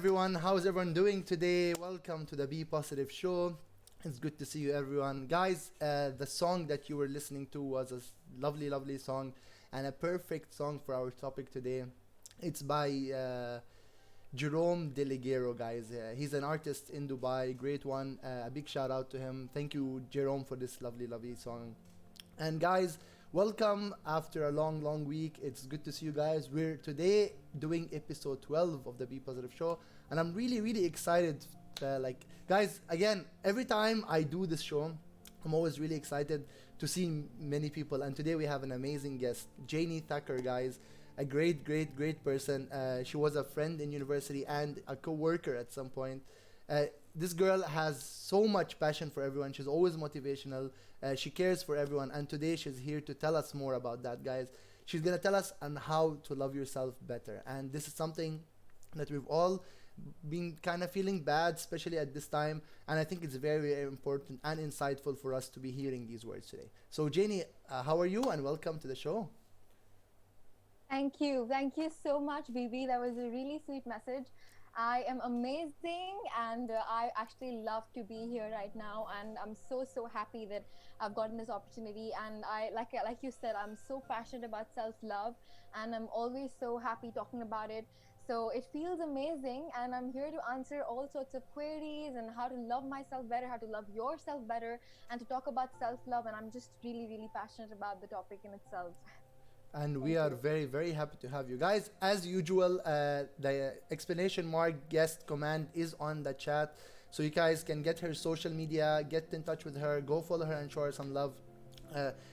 everyone. How's everyone doing today? Welcome to the Be Positive Show. It's good to see you, everyone. Guys, the song that you were listening to was a lovely, lovely song and a perfect song for our topic today. It's by Jerome Deligero, guys. He's an artist in Dubai, great one. A big shout out to him. Thank you, Jerome, for this lovely, lovely song. And guys, welcome after a long, long week. It's good to see you guys. We're today doing episode 12 of the Be Positive Show, and I'm really, really excited. Guys, again, every time I do this show, I'm always really excited to see many people. And today we have an amazing guest, Jainey Thakker, guys. A great, great, great person. She was a friend in university and a co-worker at some point. This girl has so much passion for everyone. She's always motivational. She cares for everyone. And today she's here to tell us more about that, guys. She's going to tell us on how to love yourself better. And this is something that we've all been kind of feeling bad, especially at this time. And I think it's very, very important and insightful for us to be hearing these words today. So, Jainey, how are you? And welcome to the show. Thank you. Thank you so much, Bibi. That was a really sweet message. I am amazing and I actually love to be here right now, and I'm so happy that I've gotten this opportunity. And I like you said, I'm so passionate about self-love, and I'm always so happy talking about it. So it feels amazing, and I'm here to answer all sorts of queries and how to love myself better, how to love yourself better, and to talk about self-love. And I'm just really passionate about the topic in itself. And we Thank are you. very, very happy to have you guys. As usual, the exclamation mark guest command is on the chat. So you guys can get her social media, get in touch with her, go follow her and show her some love.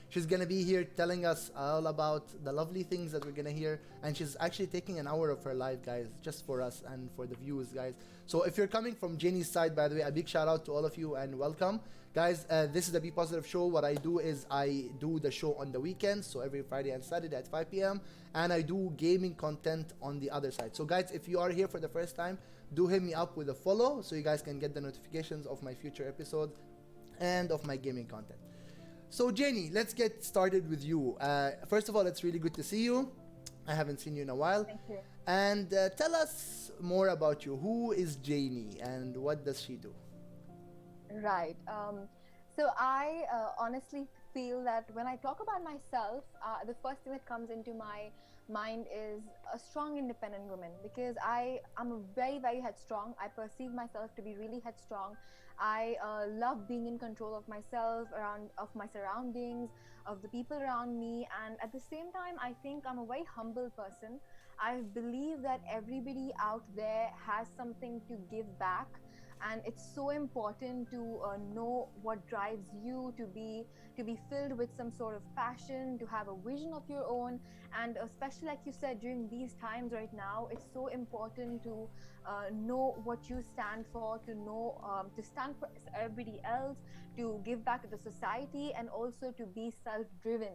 She's gonna be here telling us all about the lovely things that we're gonna hear, and she's actually taking an hour of her life, guys, just for us and for the viewers, guys. So if you're coming from Jainey's side, by the way, a big shout out to all of you and welcome, guys. This is the Be Positive Show. What I do is I do the show on the weekends, so every Friday and Saturday at 5 p.m. and I do gaming content on the other side. So guys, if you are here for the first time, do hit me up with a follow so you guys can get the notifications of my future episodes and of my gaming content. So Jainey, let's get started with you. First of all, it's really good to see you. I haven't seen you in a while. Thank you. And tell us more about you. Who is Jainey and what does she do? Right. So I honestly feel that when I talk about myself, the first thing that comes into my mind is a strong, independent woman, because I am very headstrong. I perceive myself to be really headstrong. I love being in control of myself, of my surroundings, of the people around me, and at the same time, I think I'm a very humble person. I believe that everybody out there has something to give back, and it's so important to know what drives you, to be filled with some sort of passion, to have a vision of your own. And especially, like you said, during these times right now, it's so important to know what you stand for, to know to stand for everybody else, to give back to the society, and also to be self-driven.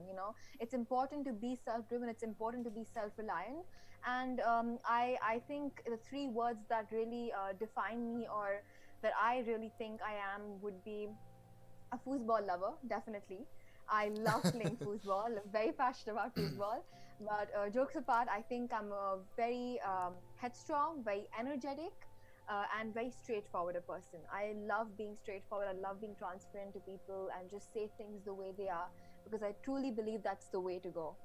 It's important to be self-driven, it's important to be self-reliant. And I think the three words that really define me, or that I really think I am, would be a foosball lover, definitely. I love playing foosball. I'm very passionate about foosball. But jokes apart, I think I'm a very headstrong, very energetic, and very straightforward a person. I love being straightforward. I love being transparent to people and just say things the way they are, because I truly believe that's the way to go.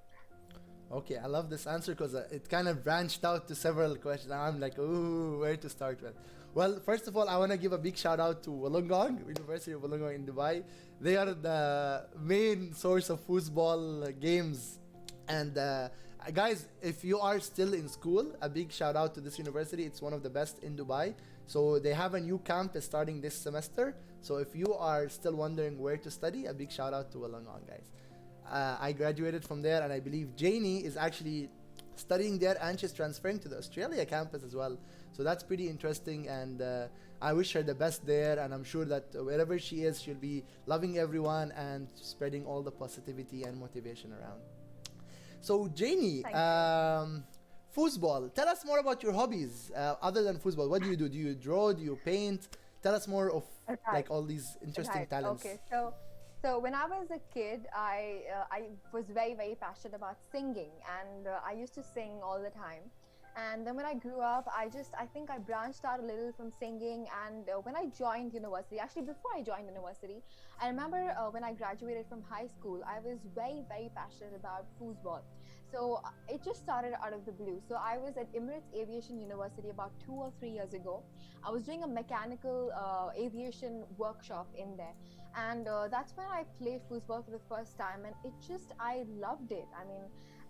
Okay, I love this answer because it kind of branched out to several questions. I'm like, ooh, where to start with? Well, first of all, I want to give a big shout out to Wollongong, University of Wollongong in Dubai. They are the main source of football games. And guys, if you are still in school, a big shout out to this university. It's one of the best in Dubai. So they have a new campus starting this semester. So if you are still wondering where to study, a big shout out to Wollongong, guys. I graduated from there, and I believe Jainey is actually studying there, and she's transferring to the Australia campus as well. So that's pretty interesting, and I wish her the best there, and I'm sure that wherever she is, she'll be loving everyone and spreading all the positivity and motivation around. So Jainey, Thank you. football, tell us more about your hobbies other than football. What do you do? Do you draw? Do you paint? Tell us more of Right. like all these interesting Right. Okay. talents. So when I was a kid, I was very passionate about singing, and I used to sing all the time. And then when I grew up, I think I branched out a little from singing. And when I joined university, actually before I joined university, I remember when I graduated from high school, I was very, very passionate about foosball. So it just started out of the blue. So I was at Emirates Aviation University about 2 or 3 years ago. I was doing a mechanical aviation workshop in there. And that's when I played foosball for the first time. And I loved it. I mean,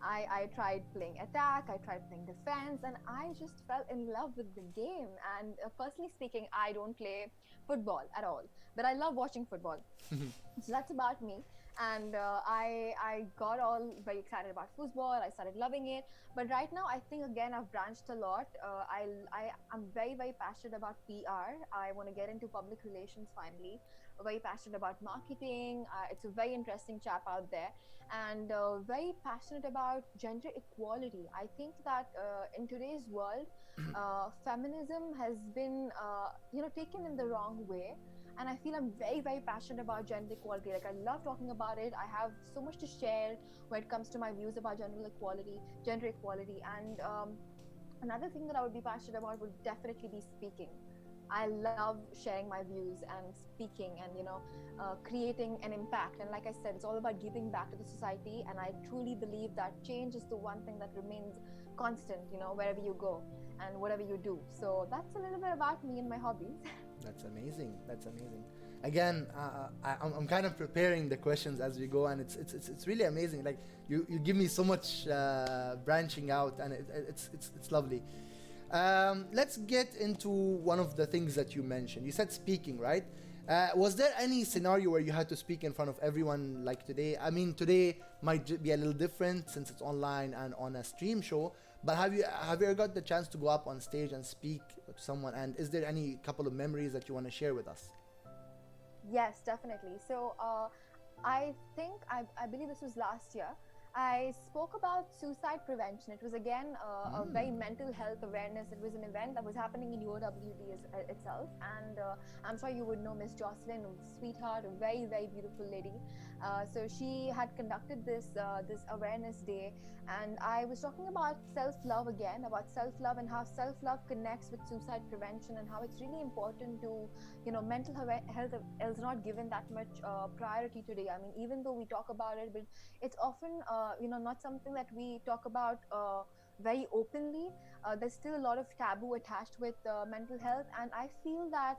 I tried playing attack, I tried playing defense, and I just fell in love with the game. And personally speaking, I don't play football at all, but I love watching football. So that's about me. And I got all very excited about football. I started loving it. But right now, I think again I've branched a lot. I am very, very passionate about PR. I want to get into public relations finally. Very passionate about marketing. It's a very interesting chap out there, and very passionate about gender equality. I think that in today's world, feminism has been taken in the wrong way, and I feel I'm very, very passionate about gender equality. Like, I love talking about it. I have so much to share when it comes to my views about gender equality. And another thing that I would be passionate about would definitely be speaking. I love sharing my views and speaking and creating an impact. And like I said, it's all about giving back to the society. And I truly believe that change is the one thing that remains constant, wherever you go and whatever you do. So that's a little bit about me and my hobbies. That's amazing. That's amazing. Again, I'm kind of preparing the questions as we go, and it's really amazing. Like, you give me so much branching out, and it's lovely. Let's get into one of the things that you mentioned. You said speaking, right? Was there any scenario where you had to speak in front of everyone like today? I mean, today might be a little different since it's online and on a stream show. But have you ever got the chance to go up on stage and speak to someone? And is there any couple of memories that you want to share with us? Yes, definitely. So I believe this was last year. I spoke about suicide prevention. It was again a very mental health awareness. It was an event that was happening in UOWD itself, and I'm sure you would know Miss Jocelyn, sweetheart, a very, very beautiful lady. So she had conducted this awareness day, and I was talking about self-love again, about self-love and how self-love connects with suicide prevention, and how it's really important to, mental health is not given that much priority today. I mean, even though we talk about it, but it's often not something that we talk about very openly. There's still a lot of taboo attached with mental health, and I feel that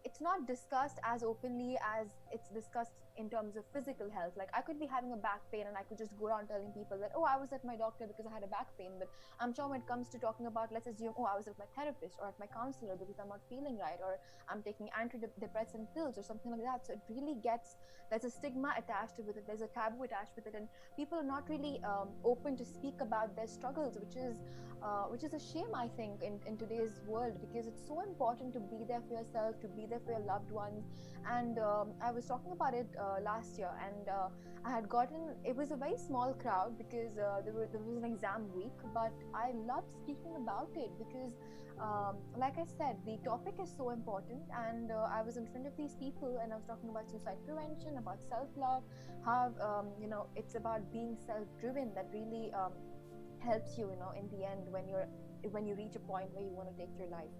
it's not discussed as openly as it's discussed in terms of physical health. Like, I could be having a back pain and I could just go around telling people that, oh, I was at my doctor because I had a back pain. But I'm sure when it comes to talking about, let's assume, oh, I was at my therapist or at my counselor because I'm not feeling right, or I'm taking antidepressant pills or something like that. So it really gets, there's a stigma attached with it, there's a taboo attached with it, and people are not really open to speak about their struggles, which is a shame, I think, in today's world, because it's so important to be there for yourself, to be there for your loved ones. And I was talking about it last year, and I had gotten, it was a very small crowd because there was an exam week, but I loved speaking about it because like I said, the topic is so important. And I was in front of these people and I was talking about suicide prevention, about self-love, how it's about being self-driven that really helps you, in the end, when you reach a point where you want to take your life.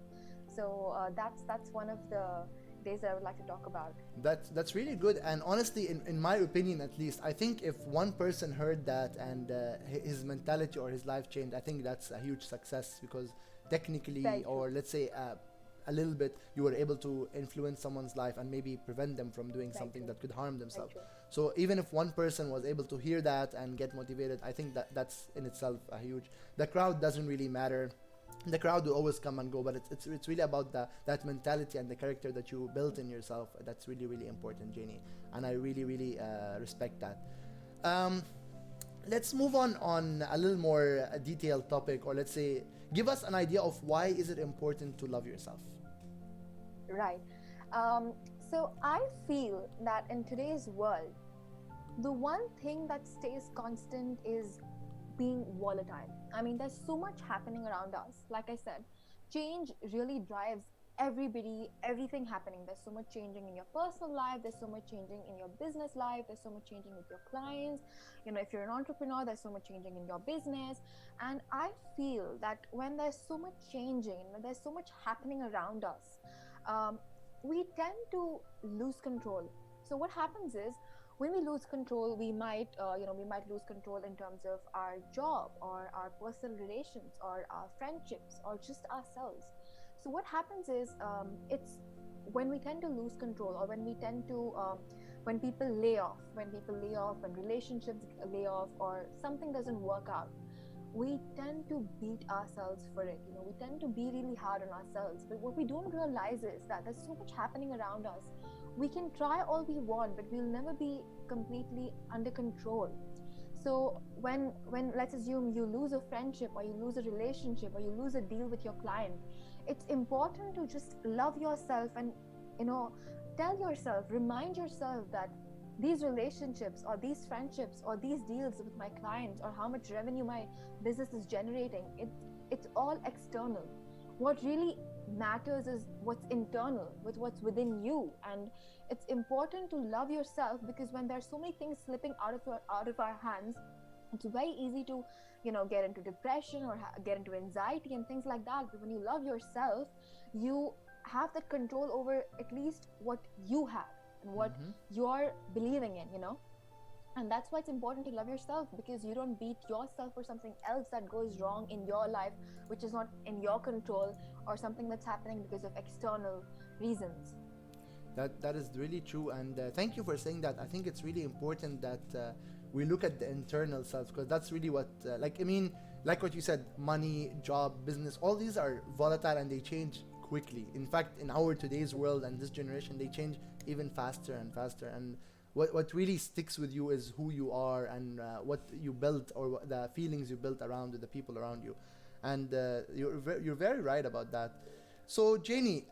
So that's one of the days that I would like to talk about. That's really good. And honestly, in my opinion at least, I think if one person heard that and his mentality or his life changed, I think that's a huge success, because technically, or let's say a little bit, you were able to influence someone's life and maybe prevent them from doing something that could harm themselves. So even if one person was able to hear that and get motivated, I think that's in itself a huge. The crowd doesn't really matter. The crowd will always come and go, but it's really about that mentality and the character that you built in yourself. That's really, really important, Jainey, and I really, really respect that. Let's move on a little more detailed topic, or let's say give us an idea of why is it important to love yourself. Right. So I feel that in today's world, the one thing that stays constant is being volatile. I mean, there's so much happening around us. Like I said, change really drives everything happening. There's so much changing in your personal life, there's so much changing in your business life, there's so much changing with your clients. If you're an entrepreneur, there's so much changing in your business. And I feel that when there's so much changing, when there's so much happening around us, um, we tend to lose control. So what happens is, when we lose control, we might lose control in terms of our job or our personal relations or our friendships or just ourselves. So what happens is, it's when we tend to lose control, or when we tend to when people lay off, when relationships lay off, or something doesn't work out, we tend to beat ourselves for it. We tend to be really hard on ourselves. But what we don't realize is that there's so much happening around us. We can try all we want, but we'll never be completely under control. So when let's assume you lose a friendship, or you lose a relationship, or you lose a deal with your client, it's important to just love yourself, and you know tell yourself, remind yourself that these relationships or these friendships or these deals with my clients, or how much revenue my business is generating, it's all external. What really matters is what's internal, with what's within you. And it's important to love yourself, because when there's so many things slipping out of our hands, it's very easy to get into depression, or get into anxiety and things like that. But when you love yourself, you have that control over at least what you have and what Mm-hmm. you're believing in, and that's why it's important to love yourself, because you don't beat yourself for something else that goes wrong in your life, which is not in your control, or something that's happening because of external reasons. That is really true, and thank you for saying that. I think it's really important that we look at the internal self, because that's really what, like I mean, like what you said, money, job, business, all these are volatile and they change quickly. In fact, in our today's world and this generation, they change even faster and faster. And what really sticks with you is who you are, and what you built, or the feelings you built around the people around you. And you're very right about that. So Janie,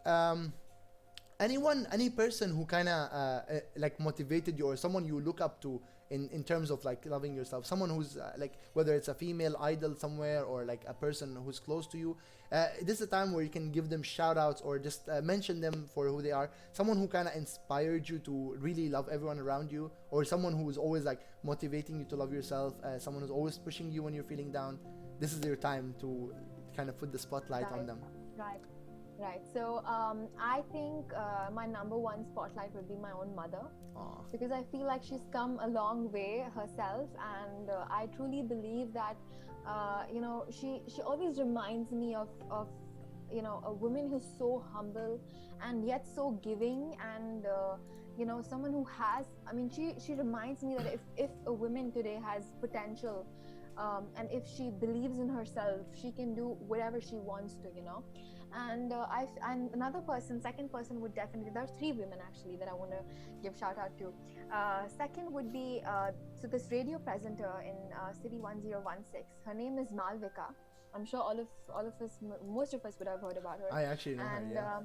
any person who kind of like motivated you, or someone you look up to in terms of like loving yourself, someone who's like, whether it's a female idol somewhere, or like a person who's close to you, this is a time where you can give them shout outs, or just mention them for who they are. Someone who kind of inspired you to really love everyone around you, or someone who is always like motivating you to love yourself, someone who's always pushing you when you're feeling down. This is your time to kind of put the spotlight on Right, them. right. Right. So I think my number one spotlight would be my own mother, Aw. because I feel like she's come a long way herself, and I truly believe that she always reminds me of a woman who's so humble and yet so giving, and someone who has. I mean, she reminds me that if a woman today has potential. And if she believes in herself, she can do whatever she wants to, and another person, second person would definitely. There are three women actually that I want to give shout out to. Second would be so this radio presenter in City 1016. Her name is Malvika. I'm sure all of us, most of us would have heard about her. I actually know her, And yeah.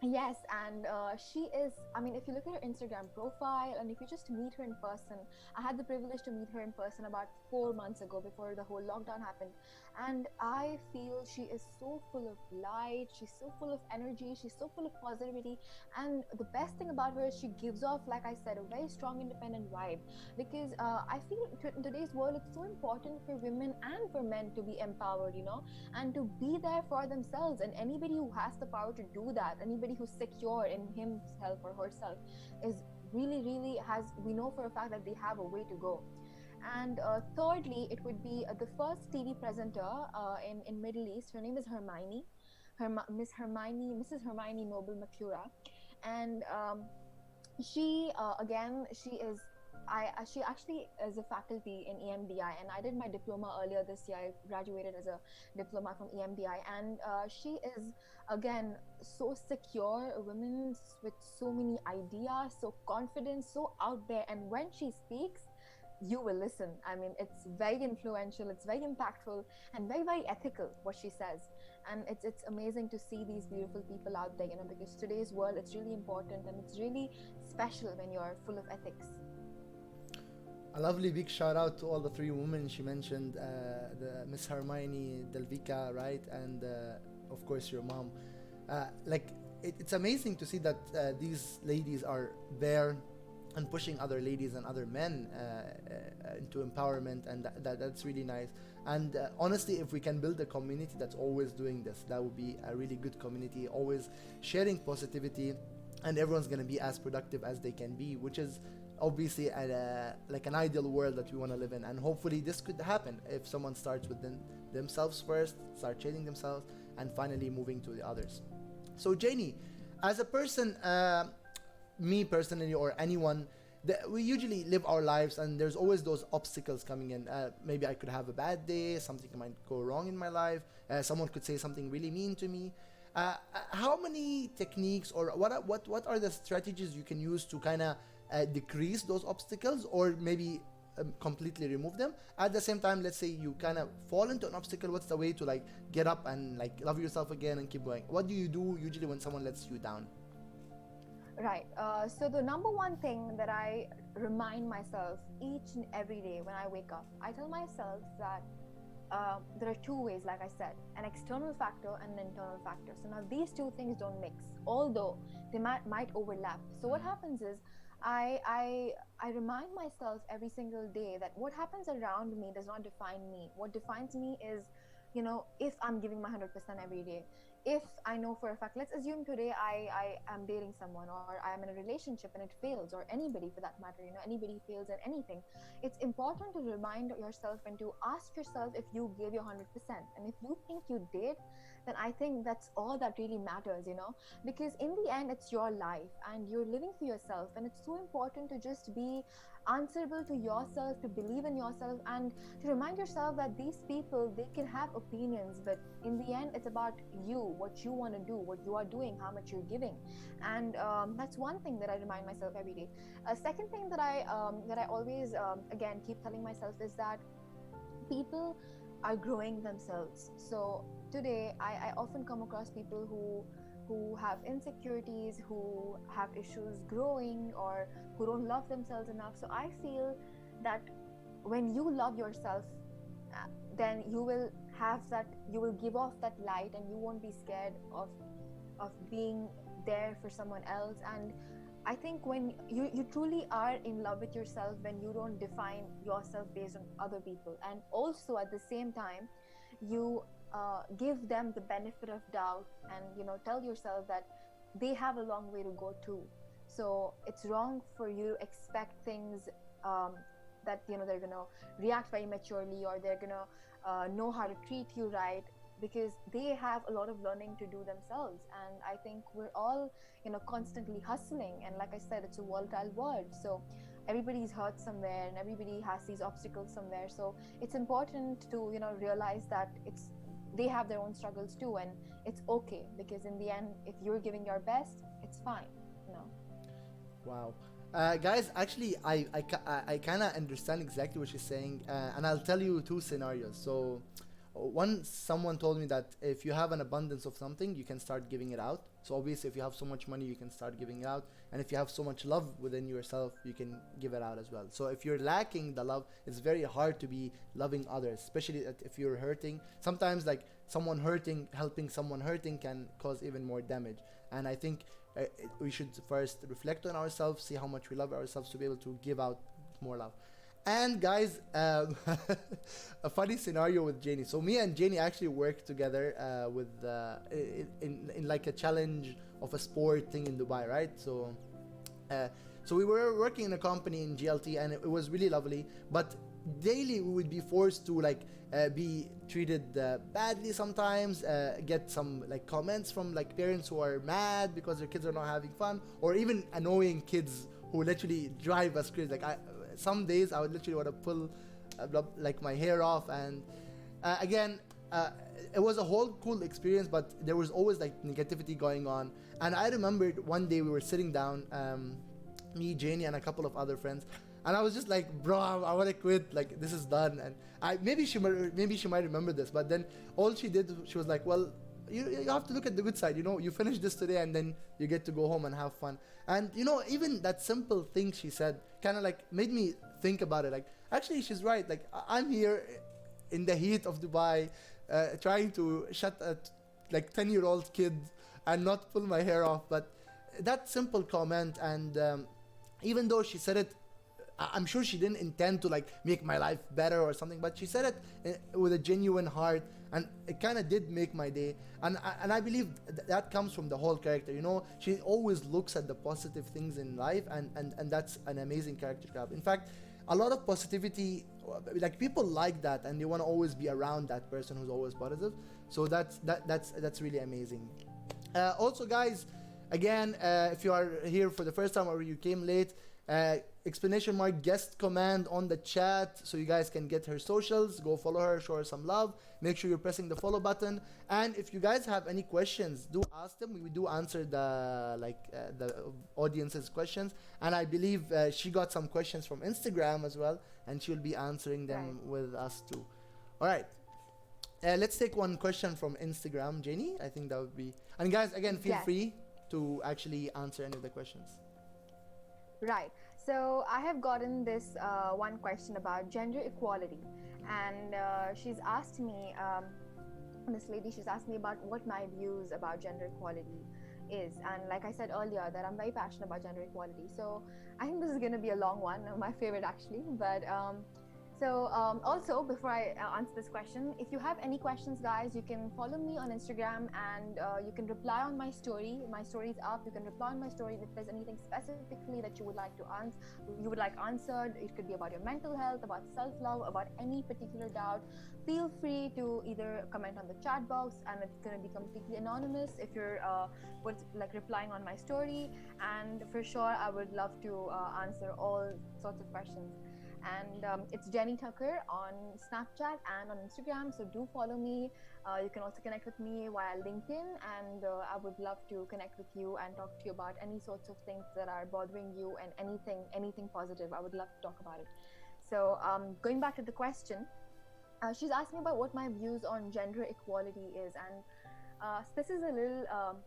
yes, and she is, I mean, if you look at her Instagram profile, and if you just meet her in person, I had the privilege to meet her in person about 4 months ago, before the whole lockdown happened. And I feel she is so full of light, she's so full of energy, she's so full of positivity. And the best thing about her is she gives off, like I said, a very strong, independent vibe. Because I feel in today's world, it's so important for women and for men to be empowered, and to be there for themselves. And anybody who has the power to do that, anybody who's secure in himself or herself, is really, really has, we know for a fact that they have a way to go. And thirdly, it would be the first TV presenter in Middle East. Her name is Hermione, Mrs. Hermione Noble Makura. And she again she is she actually is a faculty in EMDI, and I did my diploma earlier this year. I graduated as a diploma from EMDI, and she is again so secure, a woman with so many ideas, so confident, so out there. And when she speaks, you will listen. I mean, it's very influential, it's very impactful, and very, very ethical what she says. And it's amazing to see these beautiful people out there, because today's world, it's really important, and it's really special when you're full of ethics. A lovely big shout out to all the three women she mentioned, the Miss Hermione, Delvika, right, and of course your mom. like it's amazing to see that these ladies are there and pushing other ladies and other men into empowerment, and that's really nice. And honestly, if we can build a community that's always doing this, that would be a really good community, always sharing positivity, and everyone's going to be as productive as they can be, which is obviously like an ideal world that we want to live in. And hopefully this could happen if someone starts with themselves first, start changing themselves, and finally moving to the others. So Jainey, as a person, me personally or anyone, we usually live our lives and there's always those obstacles coming in. Maybe I could have a bad day, something might go wrong in my life, someone could say something really mean to me. How many techniques, or what are the strategies you can use to kind of decrease those obstacles, or maybe completely remove them? At the same time, let's say you kind of fall into an obstacle, what's the way to like get up and like love yourself again and keep going? What do you do usually when someone lets you down? Right. So the number one thing that I remind myself each and every day when I wake up, I tell myself that there are two ways, like I said, an external factor and an internal factor. So now these two things don't mix, although they might overlap. So what happens is I remind myself every single day that what happens around me does not define me. What defines me is, if I'm giving my 100% every day, if I know for a fact, let's assume today I am dating someone, or I'm in a relationship and it fails, or anybody for that matter, anybody fails at anything. It's important to remind yourself and to ask yourself if you gave your 100%. And if you think you did, then I think that's all that really matters, because in the end, it's your life and you're living for yourself. And it's so important to just be answerable to yourself, to believe in yourself, and to remind yourself that these people, they can have opinions, but in the end, it's about you, what you want to do, what you are doing, how much you're giving. And that's one thing that I remind myself every day. A second thing that I always again keep telling myself is that people are growing themselves. So today I often come across people who have insecurities, who have issues growing, or who don't love themselves enough. So I feel that when you love yourself, then you will give off that light, and you won't be scared of being there for someone else. And I think when you truly are in love with yourself, when you don't define yourself based on other people, and also at the same time you give them the benefit of doubt, and tell yourself that they have a long way to go too. So it's wrong for you to expect things that they're gonna react very maturely, or they're gonna know how to treat you right, because they have a lot of learning to do themselves. And I think we're all constantly hustling, and like I said, it's a volatile world. So everybody's hurt somewhere, and everybody has these obstacles somewhere. So it's important to realize that they have their own struggles too, and it's okay, because in the end, if you're giving your best, it's fine. Wow. Guys, actually, I kind of understand exactly what she's saying, and I'll tell you two scenarios. So someone told me that if you have an abundance of something, you can start giving it out. So obviously, if you have so much money, you can start giving it out, and if you have so much love within yourself, you can give it out as well. So if you're lacking the love, it's very hard to be loving others, especially if you're hurting. Sometimes like helping someone hurting can cause even more damage. And I think we should first reflect on ourselves, see how much we love ourselves, to be able to give out more love. And guys, a funny scenario with Jainey. So me and Jainey actually worked together with in like a challenge of a sport thing in Dubai, right? So we were working in a company in GLT, and it was really lovely. But daily we would be forced to like be treated badly sometimes, get some like comments from like parents who are mad because their kids are not having fun, or even annoying kids who literally drive us crazy. Like some days I would literally want to pull like my hair off. And again, it was a whole cool experience, but there was always like negativity going on. And I remembered one day we were sitting down, me, Jainey, and a couple of other friends, and I was just like, bro, I want to quit, like this is done. And maybe she might remember this, but then all she did, she was like, well, you have to look at the good side, you finish this today and then you get to go home and have fun. And even that simple thing she said kind of like made me think about it. Like, actually she's right. Like, I'm here in the heat of Dubai, trying to shut a like 10-year-old kid and not pull my hair off. But that simple comment, and even though she said it, I'm sure she didn't intend to like make my life better or something, but she said it with a genuine heart, and it kind of did make my day. And I believe that comes from the whole character. You know, she always looks at the positive things in life, and that's an amazing character to have. In fact, a lot of positivity, like people like that, and they want to always be around that person who's always positive. So that's really amazing. Also, guys, again, if you are here for the first time or you came late, explanation mark guest command on the chat so you guys can get her socials. Go follow her, show her some love. Make sure you're pressing the follow button. And if you guys have any questions, do ask them. We do answer the audience's questions. And I believe she got some questions from Instagram as well, and she'll be answering them with us too. All right. Let's take one question from Instagram. Jainey, I think that would be. And guys, again, feel free to actually answer any of the questions. Right. So I have gotten this one question about gender equality, and she's asked me, this lady, she's asked me about what my views about gender equality is. And like I said earlier, that I'm very passionate about gender equality. So I think this is going to be a long one, my favorite actually. But also, before I answer this question, if you have any questions, guys, you can follow me on Instagram, and you can reply on my story. My story is up. You can reply on my story if there's anything specifically that you would like to answered. It could be about your mental health, about self-love, about any particular doubt. Feel free to either comment on the chat box, and it's going to be completely anonymous if you're replying on my story. And for sure, I would love to answer all sorts of questions. And it's Jainey Thakker on Snapchat and on Instagram, so do follow me. You can also connect with me via LinkedIn, and I would love to connect with you and talk to you about any sorts of things that are bothering you, and anything positive. I would love to talk about it. So going back to the question, she's asking about what my views on gender equality is, and this is a little,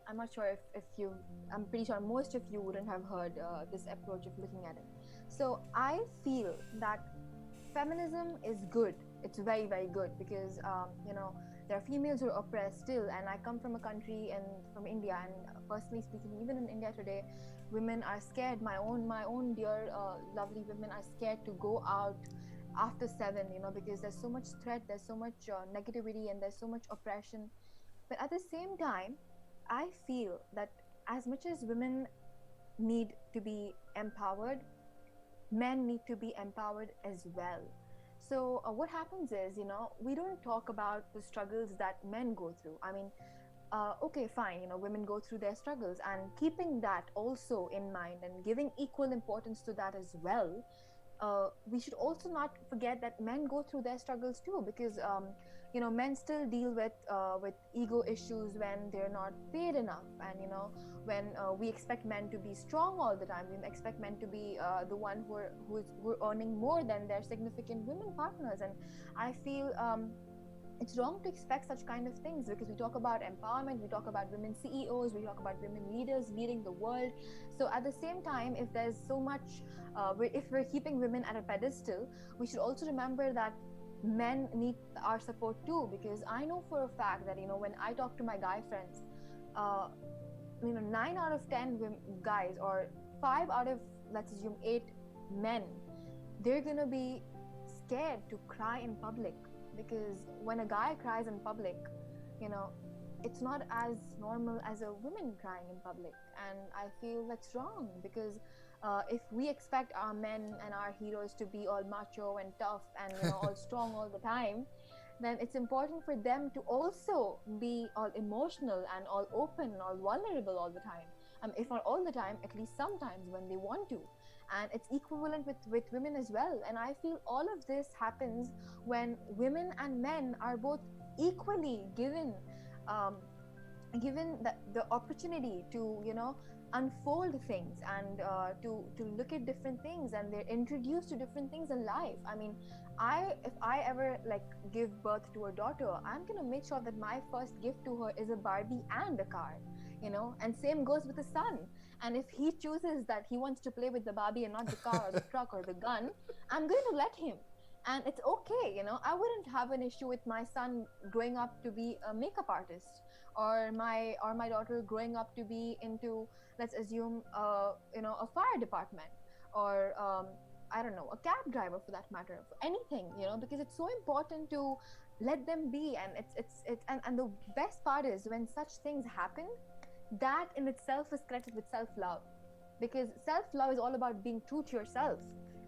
I'm not sure if you, I'm pretty sure most of you wouldn't have heard this approach of looking at it. So I feel that feminism is good. It's very, very good, because there are females who are oppressed still, and I come from a country and from India, and personally speaking, even in India today, women are scared. My own dear lovely women are scared to go out after 7, because there's so much threat, there's so much negativity, and there's so much oppression. But at the same time, I feel that as much as women need to be empowered, men need to be empowered as well. So what happens is, we don't talk about the struggles that men go through. I mean, okay, fine, women go through their struggles, and keeping that also in mind and giving equal importance to that as well. We should also not forget that men go through their struggles too, because men still deal with ego issues when they're not paid enough, and when we expect men to be strong all the time. We expect men to be the one who are earning more than their significant women partners, and I feel it's wrong to expect such kind of things, because we talk about empowerment, we talk about women CEOs, we talk about women leaders leading the world. So at the same time, if there's so much, if we're keeping women at a pedestal, we should also remember that men need our support too, because I know for a fact that when I talk to my guy friends, 9 out of 10 guys, or 5 out of, let's assume, 8 men, they're gonna be scared to cry in public, because when a guy cries in public, it's not as normal as a woman crying in public, and I feel that's wrong, because if we expect our men and our heroes to be all macho and tough and all strong all the time, then it's important for them to also be all emotional and all open and all vulnerable all the time. If not all the time, at least sometimes when they want to. And it's equivalent with women as well. And I feel all of this happens when women and men are both equally given the opportunity to unfold things, and to look at different things, and they're introduced to different things in life. I mean, if I ever give birth to a daughter, I'm gonna make sure that my first gift to her is a Barbie and a car, and same goes with the son. And if he chooses that he wants to play with the Barbie and not the car or the truck or the gun, I'm going to let him. and it's okay. I wouldn't have an issue with my son growing up to be a makeup artist, or my daughter growing up to be into, let's assume, a fire department, or I don't know, a cab driver, for that matter, for anything, because it's so important to let them be. And and the best part is when such things happen, that in itself is connected with self love, because self love is all about being true to yourself.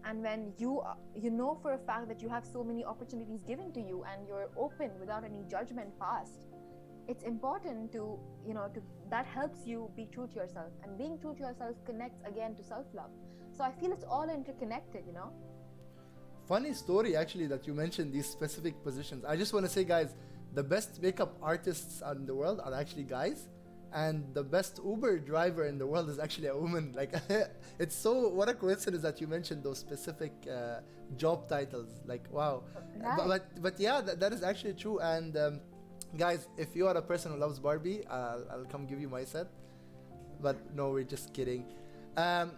And when you know for a fact that you have so many opportunities given to you, and you're open without any judgment passed, it's important to, that helps you be true to yourself, and being true to yourself connects again to self love. So I feel it's all interconnected. Funny story actually that you mentioned these specific positions. I just want to say, guys, the best makeup artists in the world are actually guys, and the best Uber driver in the world is actually a woman. Like, it's so, what a coincidence that you mentioned those specific job titles. Like, wow. Right. But yeah, that is actually true. And guys, if you are a person who loves Barbie, I'll come give you my set. But no, we're just kidding. Um,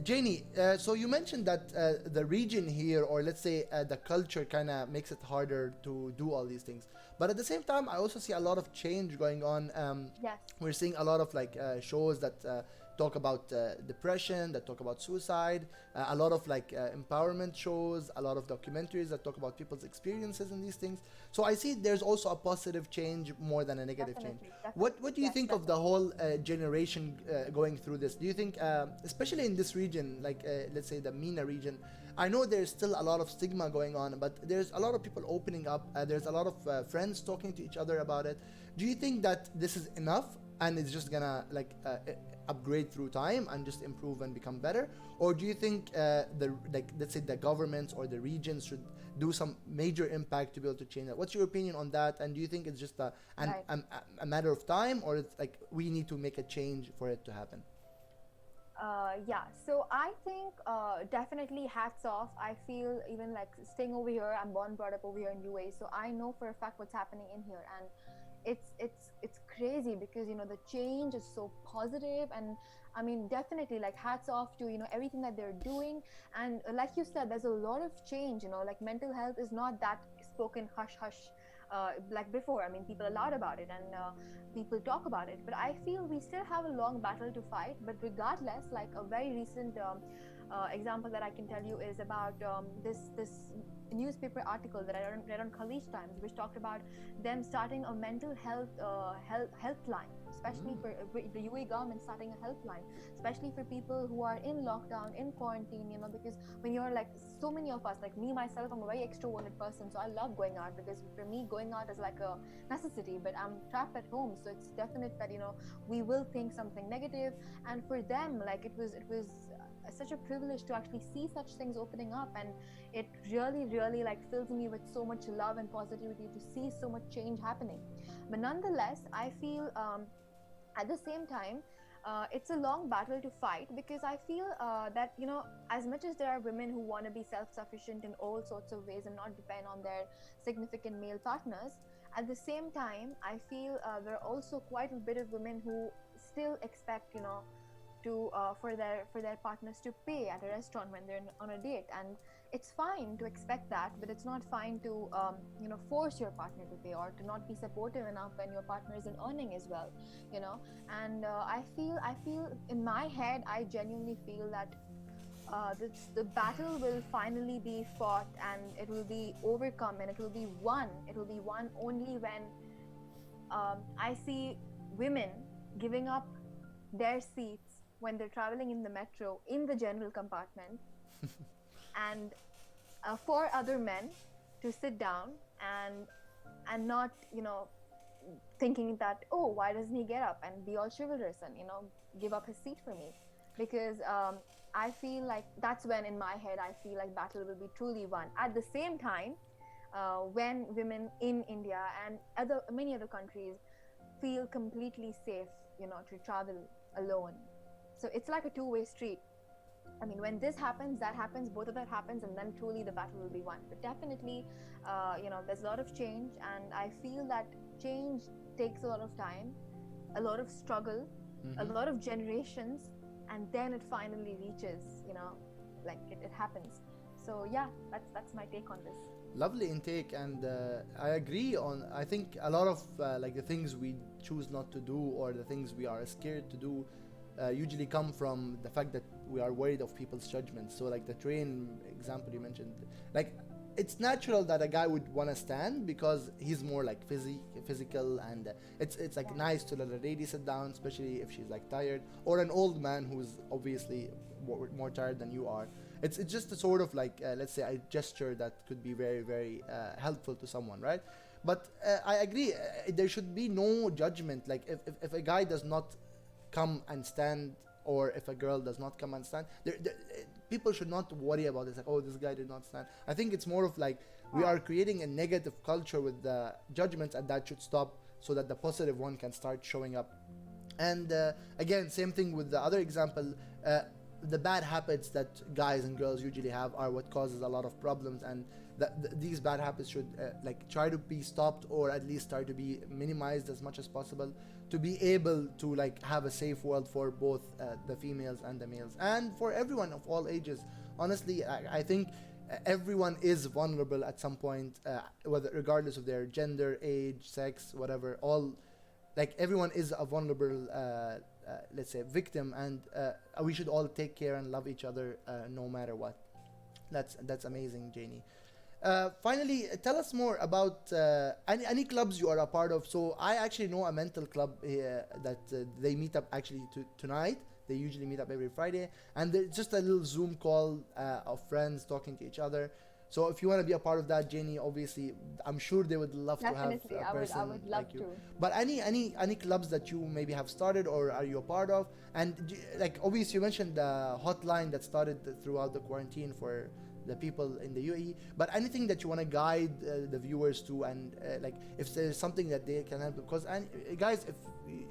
Janie, so you mentioned that the region here, or let's say the culture, kind of makes it harder to do all these things. But at the same time, I also see a lot of change going on. Yes. We're seeing a lot of like shows that talk about depression, that talk about suicide, a lot of like empowerment shows, a lot of documentaries that talk about people's experiences in these things. So I see there's also a positive change more than a negative change. Definitely. What do you Yes, think of the definitely. whole generation going through this? Do you think, especially in this region, like let's say the MENA region, I know there's still a lot of stigma going on, but there's a lot of people opening up. There's a lot of friends talking to each other about it. Do you think that this is enough, and it's just gonna like upgrade through time and just improve and become better? Or do you think the, like, let's say the governments or the regions should do some major impact to be able to change that? What's your opinion on that? And do you think it's just Right. a matter of time, or it's like we need to make a change for it to happen? Yeah, so I think definitely hats off. I feel, even like staying over here, I'm born, brought up over here in UAE, so I know for a fact what's happening in here, and it's crazy because the change is so positive. And I mean, definitely, like, hats off to everything that they're doing. And like you said, there's a lot of change. Like, mental health is not that spoken hush hush like before. I mean, people are loud about it, and people talk about it, but I feel we still have a long battle to fight. But regardless, like, a very recent example that I can tell you is about this newspaper article that I read on Khaleej Times, which talked about them starting a mental helpline, especially Mm. for the UAE government starting a helpline, especially for people who are in lockdown, in quarantine. Because when you're like, so many of us, like me myself, I'm a very extroverted person, so I love going out, because for me going out is like a necessity. But I'm trapped at home, so it's definite that we will think something negative. And for them, like, it was such a privilege to actually see such things opening up, and it really, really, like, fills me with so much love and positivity to see so much change happening. But nonetheless, I feel, at the same time, it's a long battle to fight, because I feel that as much as there are women who want to be self-sufficient in all sorts of ways and not depend on their significant male partners, at the same time, I feel there are also quite a bit of women who still expect to for their partners to pay at a restaurant when they're on a date. And it's fine to expect that, but it's not fine to force your partner to pay, or to not be supportive enough when your partner isn't earning as well. And I feel in my head, I genuinely feel that the battle will finally be fought, and it will be overcome, and it will be won only when I see women giving up their seats when they're traveling in the metro, in the general compartment, and for other men to sit down, and not thinking that, oh, why doesn't he get up and be all chivalrous and give up his seat for me. Because I feel like that's when, in my head, I feel like battle will be truly won. At the same time, when women in India and many other countries feel completely safe to travel alone. So it's like a two-way street. I mean, when this happens, that happens, both of that happens, and then truly the battle will be won. But definitely, there's a lot of change, and I feel that change takes a lot of time, a lot of struggle, a Mm-hmm. lot of generations, and then it finally reaches, like, it happens. So yeah, that's my take on this. Lovely intake, and I agree on. I think a lot of like the things we choose not to do or the things we are scared to do usually come from the fact that we are worried of people's judgments. So like the train example you mentioned, like it's natural that a guy would want to stand because he's more like physical, and it's like Yeah. nice to let a lady sit down, especially if she's like tired, or an old man who's obviously more tired than you are. It's just a sort of like let's say a gesture that could be very very helpful to someone, right? But I agree, there should be no judgment. Like if a guy does not come and stand, or if a girl does not come and stand, people should not worry about this, like, oh, this guy did not stand. I think it's more of like we are creating a negative culture with the judgments, and that should stop so that the positive one can start showing up. And again, same thing with the other example. The bad habits that guys and girls usually have are what causes a lot of problems, and these bad habits should like try to be stopped, or at least try to be minimized as much as possible, to be able to like have a safe world for both the females and the males, and for everyone of all ages. Honestly, I think everyone is vulnerable at some point, whether regardless of their gender, age, sex, whatever. All, like, everyone is a vulnerable let's say victim, and we should all take care and love each other no matter what. That's amazing, Janie. Finally, tell us more about any clubs you are a part of. So I actually know a mental club that they meet up actually tonight. They usually meet up every Friday, and it's just a little Zoom call of friends talking to each other. So if you want to be a part of that, Janie, obviously, I'm sure they would love to have Definitely, a I person would love like you. to. But any clubs that you maybe have started or are you a part of? And like obviously you mentioned the hotline that started throughout the quarantine for the people in the UAE. But anything that you want to guide the viewers to, and like if there's something that they can help, because and guys,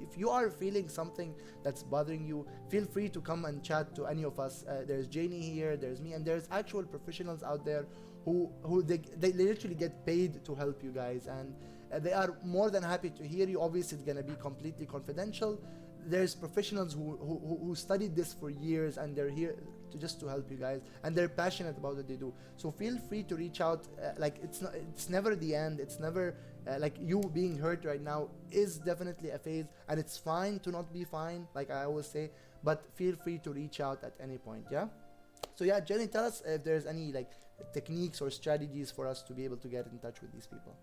if you are feeling something that's bothering you, feel free to come and chat to any of us. There's Janie here, there's me, and there's actual professionals out there who they literally get paid to help you guys, and they are more than happy to hear you. Obviously, it's gonna be completely confidential. There's professionals who studied this for years, and they're here to just to help you guys, and they're passionate about what they do. So feel free to reach out. Like it's never the end. It's never like you being hurt right now is definitely a phase, and it's fine to not be fine, like I always say. But feel free to reach out at any point. Yeah. So yeah, Jenny, tell us if there's any like techniques or strategies for us to be able to get in touch with these people.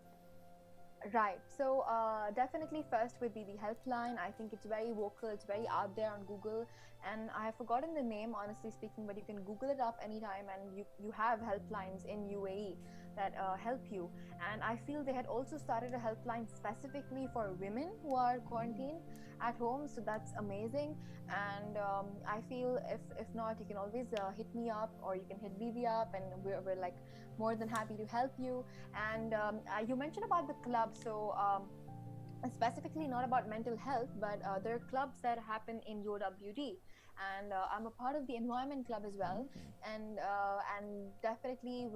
Right. So definitely first would be the helpline. I think it's very vocal. It's very out there on Google, and I have forgotten the name, honestly speaking. But you can Google it up anytime, and you have helplines in UAE that help you. And I feel they had also started a helpline specifically for women who are quarantined at home. So that's amazing. And I feel if not, you can always hit me up, or you can hit Vivi up, and we're like more than happy to help you. And you mentioned about the club, so specifically not about mental health, but there are clubs that happen in UWD, and I'm a part of the environment club as well. And definitely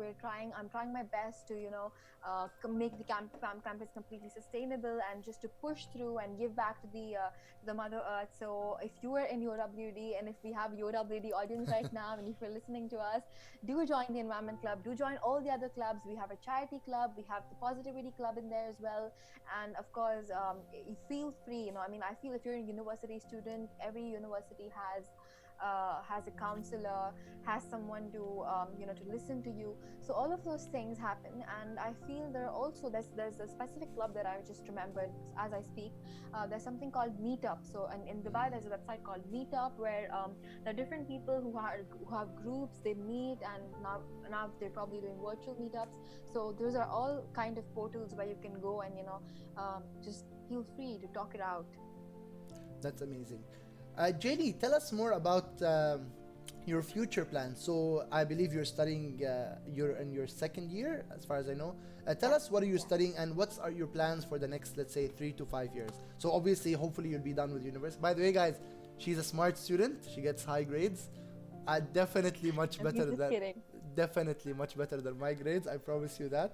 I'm trying my best to make the campus completely sustainable, and just to push through and give back to the mother earth. So if you are in UWD, and if we have UWD audience right now, and if you're listening to us, do join the environment club, do join all the other clubs. We have a charity club, we have the positivity club in there as well. And of course, you feel free. I mean, I feel if you're a university student, every university has a counselor, has someone to listen to you. So all of those things happen, and I feel there's a specific club that I just remembered as I speak. There's something called Meetup. So in Dubai, there's a website called Meetup, where there are different people who have groups. They meet, and now they're probably doing virtual meetups. So those are all kind of portals where you can go and just feel free to talk it out. That's amazing. Janie, tell us more about your future plans. So I believe you're studying, you're in your second year, as far as I know. Tell us what are you studying, and what are your plans for the next, let's say, 3 to 5 years. So obviously, hopefully you'll be done with university. By the way, guys, she's a smart student. She gets high grades. Definitely much I'm better just than kidding. definitely much better than my grades. I promise you that.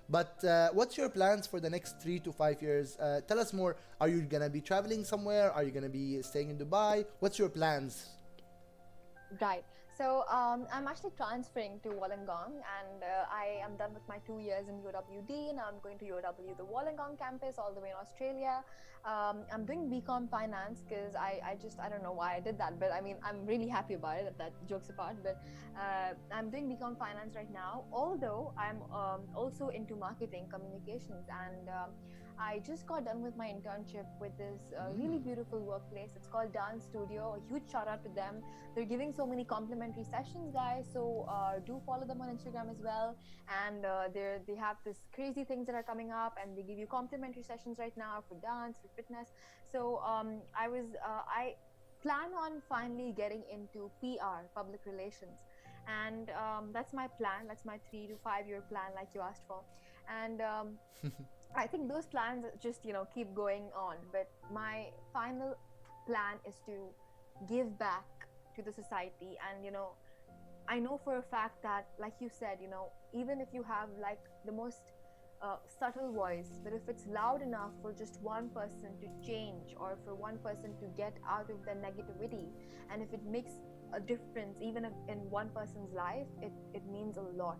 But what's your plans for the next 3 to 5 years? Tell us more. Are you gonna be traveling somewhere? Are you gonna be staying in Dubai? What's your plans? Right. I'm actually transferring to Wollongong, and I am done with my 2 years in UWD. Now I'm going to UW, the Wollongong campus, all the way in Australia. I'm doing BCom finance because I don't know why I did that, but I mean, I'm really happy about it. That jokes apart, but I'm doing BCom finance right now. Although I'm also into marketing communications, and I just got done with my internship with this really beautiful workplace. It's called Dance Studio. A huge shout out to them. They're giving so many complimentary sessions, guys. So do follow them on Instagram as well. And they have this crazy things that are coming up, and they give you complimentary sessions right now for dance, for fitness. So I plan on finally getting into PR, public relations, and that's my plan. That's my 3 to 5 year plan, like you asked for, and I think those plans just keep going on. But my final plan is to give back to the society, and I know for a fact that, like you said, even if you have like the most subtle voice, but if it's loud enough for just one person to change, or for one person to get out of their negativity, and if it makes a difference even if in one person's life, it means a lot.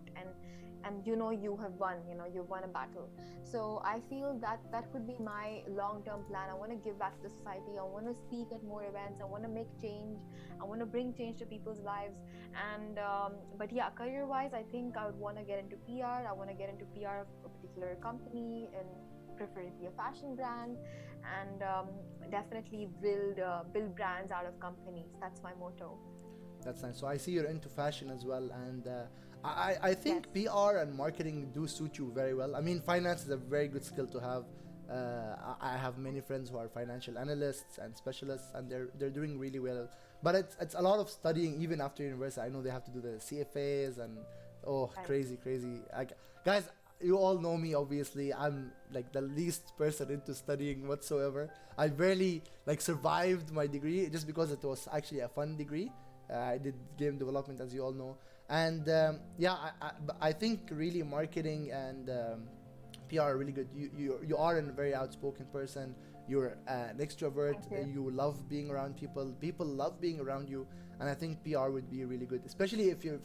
And you have won, you've won a battle. So I feel that that could be my long-term plan. I want to give back to the society. I want to speak at more events. I want to make change. I want to bring change to people's lives. And but yeah, career wise, I think I would want to get into PR. I want to get into PR of a particular company, and preferably a fashion brand, and definitely build brands out of companies. That's my motto. That's nice. So I see you're into fashion as well, and I Yes. think PR and marketing do suit you very well. I mean, finance is a very good skill to have. I have many friends who are financial analysts and specialists, and they're doing really well. But it's a lot of studying even after university. I know they have to do the CFAs and oh, Right. crazy. Guys, you all know me. Obviously, I'm like the least person into studying whatsoever. I barely like survived my degree just because it was actually a fun degree. I did game development, as you all know, and yeah, I think really marketing and PR are really good. You are a very outspoken person. You're an extrovert. Thank you. You love being around people. People love being around you, and I think PR would be really good, especially if you're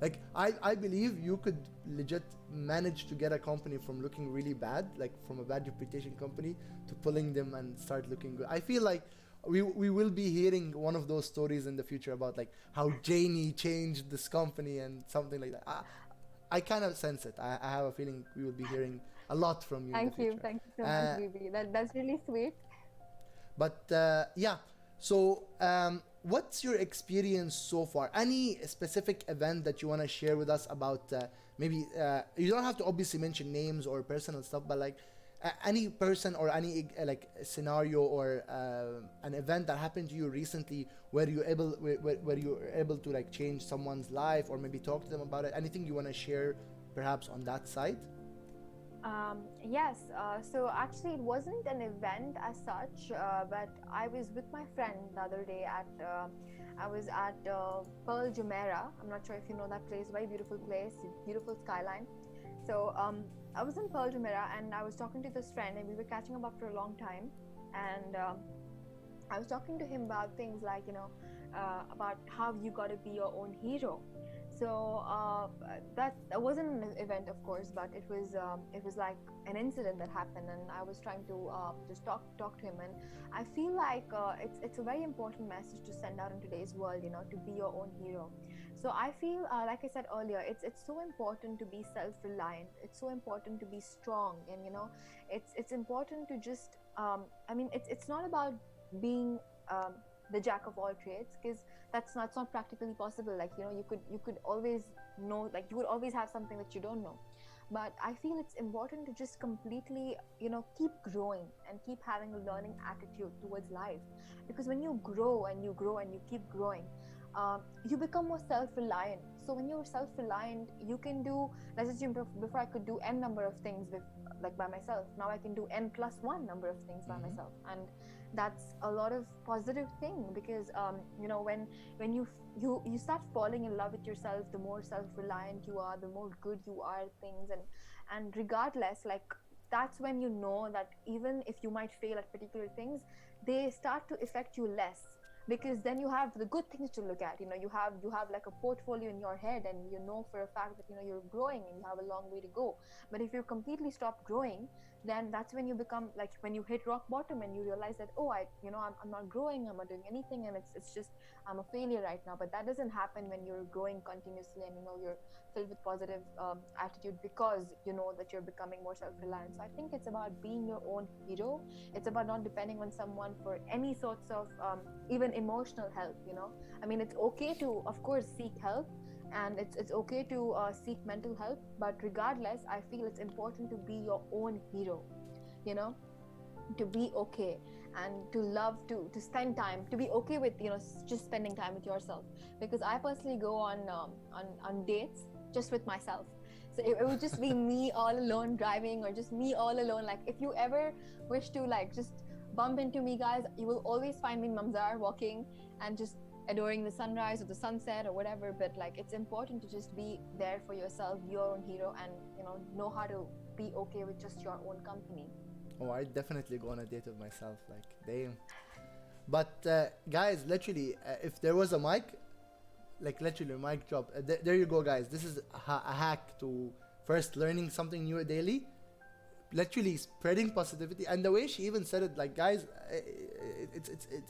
like I believe you could legit manage to get a company from looking really bad, like from a bad reputation company, to pulling them and start looking good. I feel like we will be hearing one of those stories in the future about like how Jainey changed this company and something like that. I kind of sense it. I have a feeling we will be hearing a lot from you in the Thank you. future. Thank you so much, Uh, BB. That's really sweet. but yeah, so what's your experience so far? Any specific event that you want to share with us about? Maybe you don't have to obviously mention names or personal stuff, but like any person or any like scenario or an event that happened to you recently where you were able to like change someone's life or maybe talk to them about it. Anything you want to share, perhaps on that side? Yes, so actually, it wasn't an event as such, but I was with my friend the other day I was at Pearl Jumeirah. I'm not sure if you know that place, very beautiful place, beautiful skyline. So I was in Pearl Jumeirah, and I was talking to this friend, and we were catching up after a long time. And I was talking to him about things like, about how you got to be your own hero. So that wasn't an event, of course, but it was like an incident that happened, and I was trying to just talk to him, and I feel like it's a very important message to send out in today's world, to be your own hero. So I feel, like I said earlier, it's so important to be self-reliant. It's so important to be strong, and it's important to just I mean, it's not about being the jack of all trades, because that's not practically possible. Like, you could always know, like, you would always have something that you don't know. But I feel it's important to just completely, keep growing and keep having a learning attitude towards life, because when you grow and you grow and you keep growing, you become more self-reliant. So when you're self-reliant, you can do, let's assume, before I could do n number of things with, like, by myself. Now I can do n plus one number of things by Mm-hmm. myself, and that's a lot of positive thing, because when you start falling in love with yourself, the more self-reliant you are, the more good you are at things, and regardless, like, that's when you know that even if you might fail at particular things, they start to affect you less. because then you have the good things to look at. You have like a portfolio in your head, and you know for a fact that you're growing and you have a long way to go. But if you completely stop growing, then that's when you become like, when you hit rock bottom and you realize that, oh, I'm not growing, I'm not doing anything, and it's just, I'm a failure right now. But that doesn't happen when you're growing continuously, and you're filled with positive attitude, because you know that you're becoming more self-reliant. So I think it's about being your own hero. It's about not depending on someone for any sorts of even emotional help. I mean, it's okay to, of course, seek help, and it's okay to seek mental help, but regardless, I feel it's important to be your own hero, you know to be okay, and to love to spend time, to be okay with just spending time with yourself. Because I personally go on dates just with myself. So it would just be me all alone driving, or just me all alone. Like, if you ever wish to, like, just bump into me, guys, you will always find me in Mamzar walking and just adoring the sunrise or the sunset or whatever. But like, it's important to just be there for yourself, your own hero, and know how to be okay with just your own company. Oh, I definitely go on a date with myself. Like, damn. But guys, literally, if there was a mic, like literally mic drop. There you go, guys. This is a hack to first learning something new daily. Literally spreading positivity, and the way she even said it, like, guys,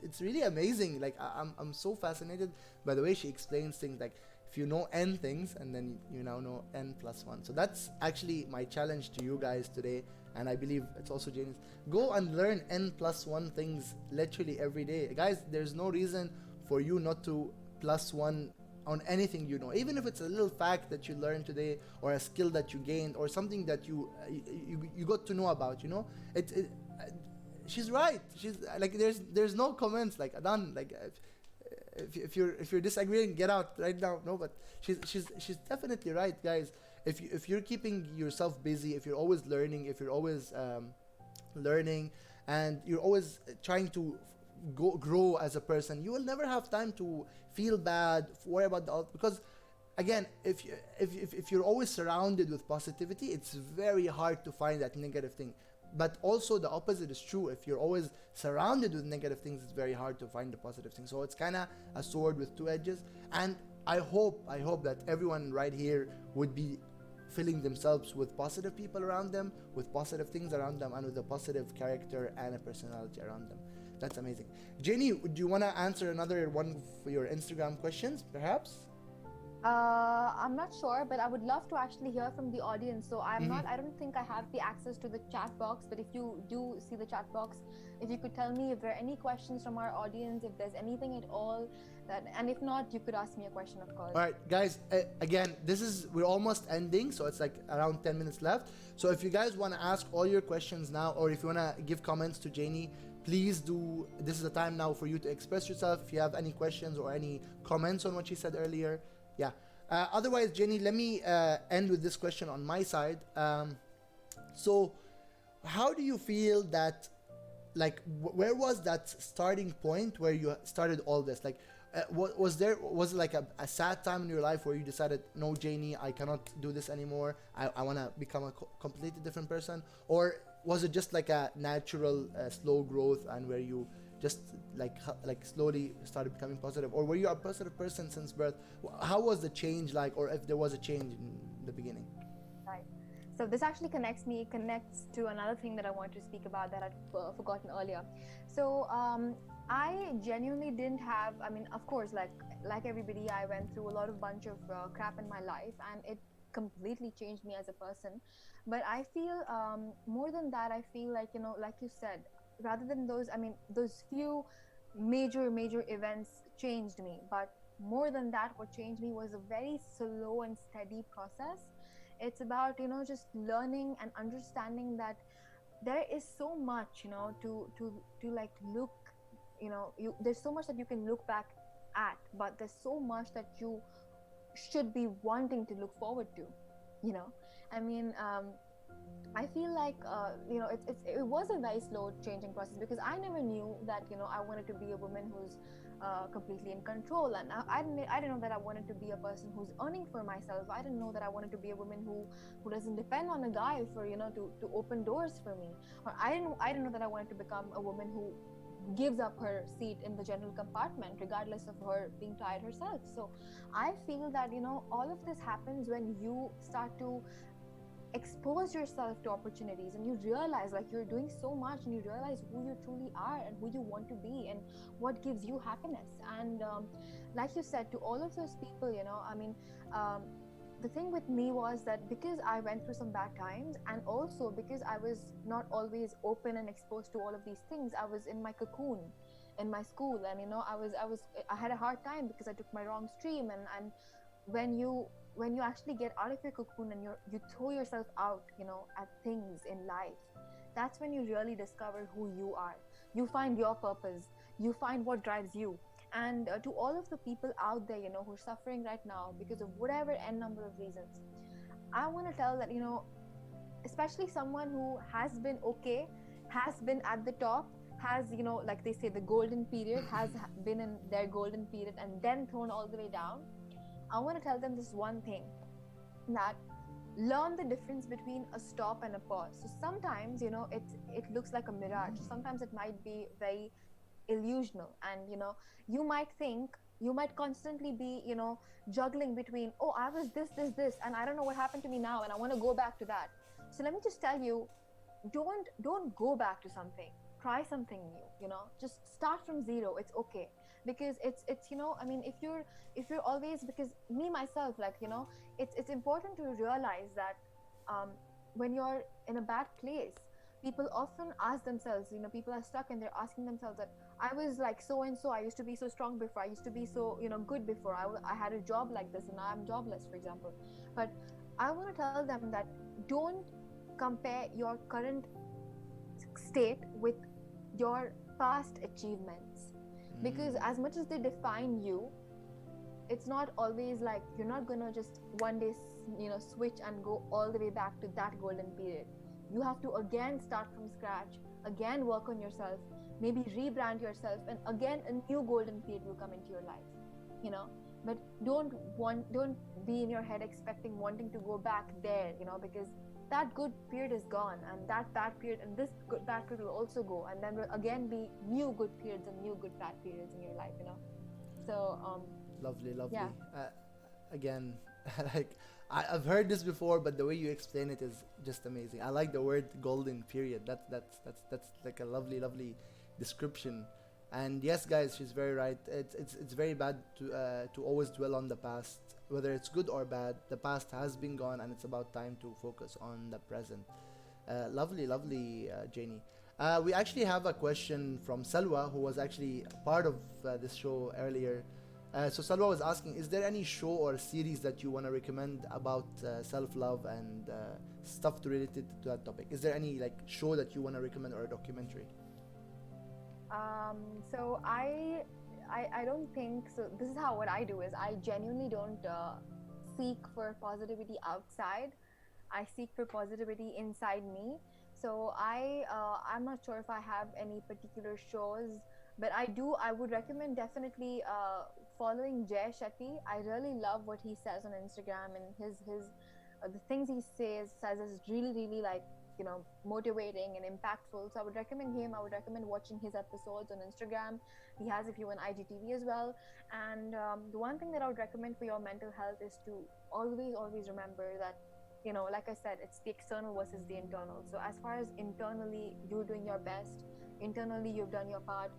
it's really amazing. Like, I'm so fascinated by the way she explains things. Like, if you know n things, and then you now know n plus one. So that's actually my challenge to you guys today, and I believe it's also Janie's. Go and learn n plus one things literally every day, guys. There's no reason for you not to plus one on anything, even if it's a little fact that you learned today, or a skill that you gained, or something that you got to know about. She's right. She's like, there's no comments, like, Adan, like, if you're disagreeing, get out right now. No, but she's definitely right, guys. If you're keeping yourself busy, if you're always learning, if you're always learning, and you're always trying to grow as a person, you will never have time to feel bad, worry about because, again, if you're always surrounded with positivity, it's very hard to find that negative thing. But also the opposite is true. If you're always surrounded with negative things, it's very hard to find the positive thing. So it's kind of a sword with two edges. And I hope that everyone right here would be filling themselves with positive people around them, with positive things around them, and with a positive character and a personality around them. That's amazing. Jainey, do you want to answer another one for your Instagram questions, perhaps? I'm not sure, but I would love to actually hear from the audience. So I don't think I have the access to the chat box, but if you do see the chat box, if you could tell me if there are any questions from our audience, if there's anything at all, and if not, you could ask me a question, of course. All right, guys, again, we're almost ending, so it's like around 10 minutes left. So if you guys want to ask all your questions now, or if you want to give comments to Jainey, please do. This is the time now for you to express yourself. If you have any questions or any comments on what she said earlier, yeah. Otherwise, Jainey, let me end with this question on my side. So how do you feel that, like, where was that starting point where you started all this? Like, was it like a sad time in your life where you decided, no, Jainey, I cannot do this anymore, I want to become a completely different person? Or was it just like a natural slow growth, and where you just like slowly started becoming positive? Or were you a positive person since birth? How was the change like, or if there was a change in the beginning? Right. So this actually connects to another thing that I wanted to speak about that I'd forgotten earlier. So I genuinely didn't have, I mean, of course, like everybody, I went through a lot of bunch of crap in my life, and it completely changed me as a person. But I feel more than that, I feel like, like you said, rather than those, I mean, those few major events changed me. But more than that, what changed me was a very slow and steady process. It's about, just learning and understanding that there is so much, to like look, there's so much that you can look back at, but there's so much that you should be wanting to look forward to. I mean, I feel like it was a very slow changing process, because I never knew that I wanted to be a woman who's completely in control, and I didn't know that I wanted to be a person who's earning for myself. I didn't know that I wanted to be a woman who doesn't depend on a guy for to open doors for me. Or I didn't know that I wanted to become a woman who gives up her seat in the general compartment regardless of her being tired herself. So I feel that, all of this happens when you start to expose yourself to opportunities, and you realize like you're doing so much, and you realize who you truly are and who you want to be and what gives you happiness. And like you said, to all of those people, um, the thing with me was that because I went through some bad times, and also because I was not always open and exposed to all of these things, I was in my cocoon in my school. And I had a hard time because I took my wrong stream. And when you actually get out of your cocoon and you throw yourself out, at things in life, that's when you really discover who you are. You find your purpose, you find what drives you. And to all of the people out there, who are suffering right now because of whatever n number of reasons, I want to tell that, especially someone who has been okay, has been at the top, has, like they say, the golden period, has been in their golden period and then thrown all the way down. I want to tell them this one thing, that learn the difference between a stop and a pause. So sometimes, it looks like a mirage. Sometimes it might be very illusional, and you might think, you might constantly be, juggling between, oh, I was this, and I don't know what happened to me now, and I want to go back to that. So let me just tell you, don't go back to something. Try something new, just start from zero. It's okay. Because it's if you're always, because me myself, like, it's important to realize that um when you're in a bad place, people often ask themselves, people are stuck and they're asking themselves that I was like so and so, I used to be so strong before, I used to be so, good before, I had a job like this, and now I'm jobless, for example. But I want to tell them that don't compare your current state with your past achievements, because as much as they define you, it's not always like, you're not gonna just one day switch and go all the way back to that golden period. You have to again start from scratch, again work on yourself, maybe rebrand yourself, and again a new golden period will come into your life, you know but don't be in your head expecting wanting to go back there, because that good period is gone, and that bad period and this good bad period will also go, and then will again be new good periods and new good bad periods in your life. So Lovely, yeah. lovely. Again, like I've heard this before, but the way you explain it is just amazing. I like the word golden period. That's like a lovely, lovely description. And yes, guys, she's very right. It's very bad to always dwell on the past, whether it's good or bad. The past has been gone, and it's about time to focus on the present. Lovely, lovely, Janie. We actually have a question from Salwa, who was actually part of this show earlier. So Salwa was asking, is there any show or series that you want to recommend about self-love and stuff related to that topic? Is there any like show that you want to recommend, or a documentary? So I don't think so. This is how what I do is I genuinely don't seek for positivity outside. I seek for positivity inside me. So I'm not sure if I have any particular shows, but I would recommend definitely following Jay Shetty. I really love what he says on Instagram, and his the things he says is really, really like, motivating and impactful. So I would recommend him. I would recommend watching his episodes on Instagram. He has a few on IGTV as well. And the one thing that I would recommend for your mental health is to always remember that, like I said, it's the external versus the internal. So as far as internally you're doing your best, internally you've done your part,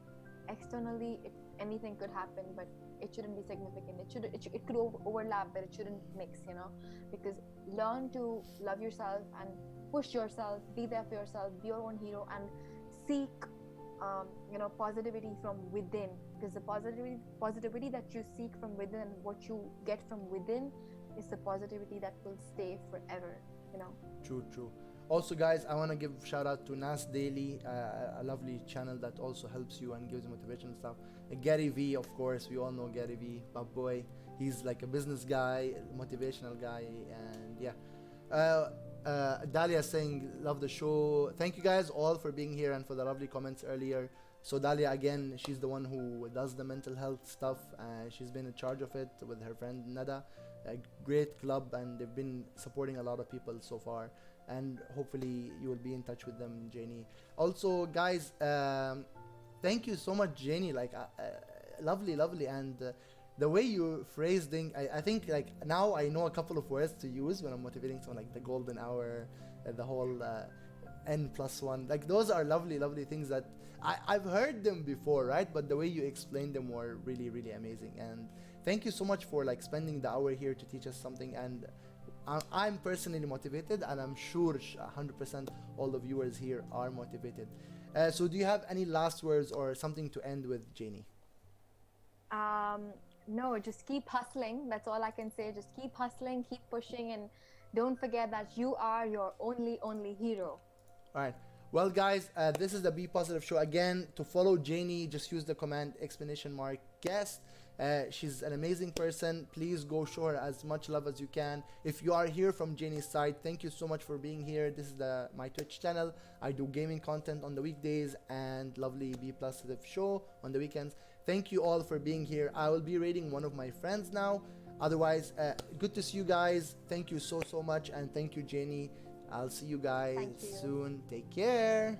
externally anything could happen, but it shouldn't be significant. It could overlap, but it shouldn't mix, because learn to love yourself and push yourself, be there for yourself, be your own hero, and seek positivity from within, because the positivity that you seek from within, what you get from within, is the positivity that will stay forever. True, true. Also, guys, I want to give shout out to Nas Daily, a lovely channel that also helps you and gives you motivation and stuff. Gary V, of course, we all know Gary V, my boy. He's like a business guy, motivational guy, and yeah. Dalia saying love the show. Thank you guys all for being here and for the lovely comments earlier. So Dalia, again, she's the one who does the mental health stuff. She's been in charge of it with her friend Nada. A great club, and they've been supporting a lot of people so far. And hopefully you will be in touch with them, Jainey. Also, guys, Thank you so much, Jainey. Like, lovely, lovely, and the way you phrasing, I think like now I know a couple of words to use when I'm motivating someone, like the golden hour, the whole n+1. Like those are lovely, lovely things that I've heard them before, right? But the way you explained them were really, really amazing. And thank you so much for like spending the hour here to teach us something. And I'm personally motivated, and I'm sure 100% all the viewers here are motivated. So do you have any last words or something to end with, Jainey? Um, no, just keep hustling. That's all I can say. Just keep hustling, keep pushing, and don't forget that you are your only hero. All right. Well, guys, this is the Be Positive Show. Again, to follow Jainey, just use the command exclamation mark guest. She's an amazing person. Please go show her as much love as you can. If you are here from Jainey's side, thank you so much for being here. This is my Twitch channel. I do gaming content on the weekdays and lovely Be Positive Show on the weekends. Thank you all for being here. I will be rating one of my friends now. Otherwise, good to see you guys. Thank you so much, and thank you, Jainey. I'll see you guys Thank you. soon. Take care.